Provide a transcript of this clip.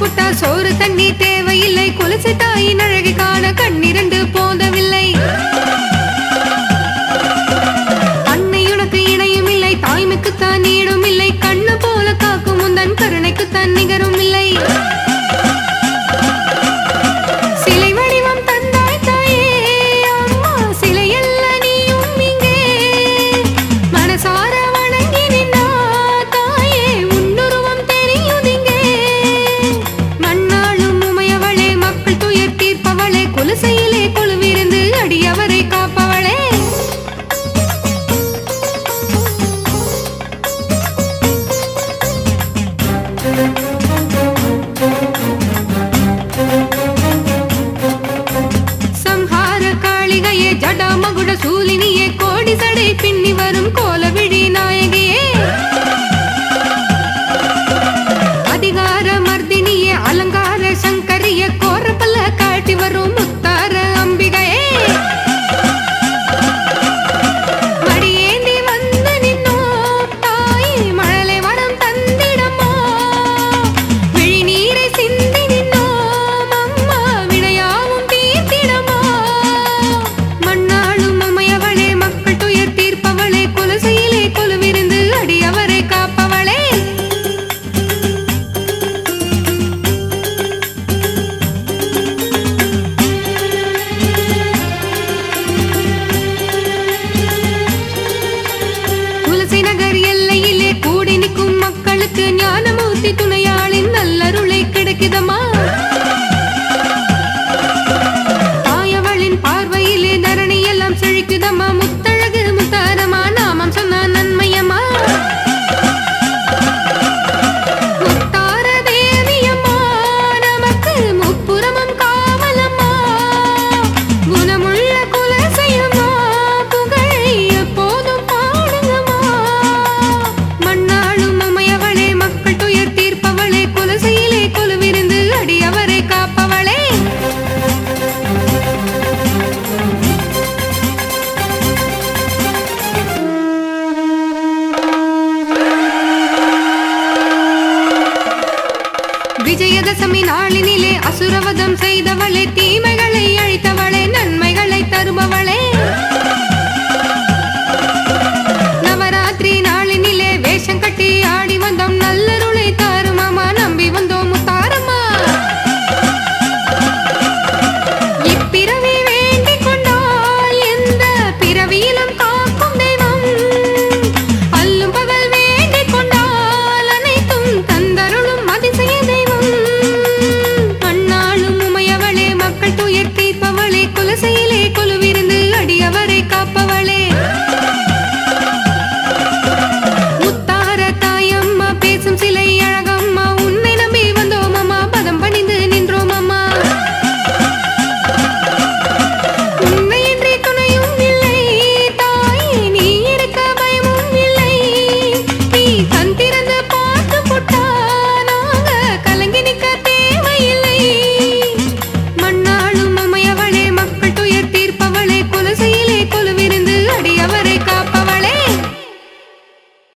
சாப்பிட்டா சோறு தண்ணி தேவையில்லை, குலசை தாயின் அழகை காண கண்ணிரண்டு போதவில்லை. அன்னை உனக்கு இணையும் இல்லை, தாய்மைக்குத்தான் ஈடும் இல்லை, கண்ணு போல காக்கும் முந்தன் கருணைக்குத்தான் நிகரும் இல்லை. சிலை வடிவம் தந்தாய் தாயே அம்மா, சிலையல்ல நீயும் இங்கே, மனசார வணங்கி நின்னா தாயே உன்னுருவம் தெரியுதிங்கே. மண்ணாளும் உமையவளே, மக்கள் துயர் தீர்ப்பவளே, குலசையிலே கொலுவிருந்து அடியவரை காப்பவளே. சம்ஹார காளிகையே, ஜடா மகுட சூலினியே, கோடி சடை பின்னி வரும் கோலவிழி நாயகியே, அதிகார மர்தினியே, அலங்கார சங்கரியே, கோரப்பல்ல காட்டி வரும் முத்தார அம்பிகையே. மடியேந்தி வந்து நின்னோ தாயே, மழலை வரம் தந்திடம்மா, விழிநீரை சிந்தி நின்னோ அம்மா, வினையாவும் தீர்த்திடம்மா. மண்ணாளும் உமையவளே, மக்கள் துயர் தீர்ப்பவளே, குலசையிலே கொலுவிருந்து அடியவரை காப்பவளே. குலசை நகர் எல்லையிலே கூடி நிற்கும் மக்களுக்கு ஞானமூர்த்தி துணையாளின் நல்லருளை கிடைக்குதம்மா. தாயவளின் பார்வையிலே தரணி எல்லாம் செழிக்குதம்மா, முத்தழகு முத்தாரமா நாமம் சொன்ன நன்மையம்மா. முத்தார தேவியம்மா, நமக்கு முப்புறமும் காவலம்மா, குணமுள்ள குலசையம்மா, புகழை எப்போதும் பாடுங்கம்மா. மண்ணாளும் உமையவளே, மக்கள் துயர் தீர்ப்பவளே, குலசையிலே கொலுவிருந்து அடியவரை காப்பவளே. விஜயதசமி நாளினிலே அசுரவதம் செய்தவளே, தீமைகளை அழித்தவளே, நன்மைகளை தருபவளே.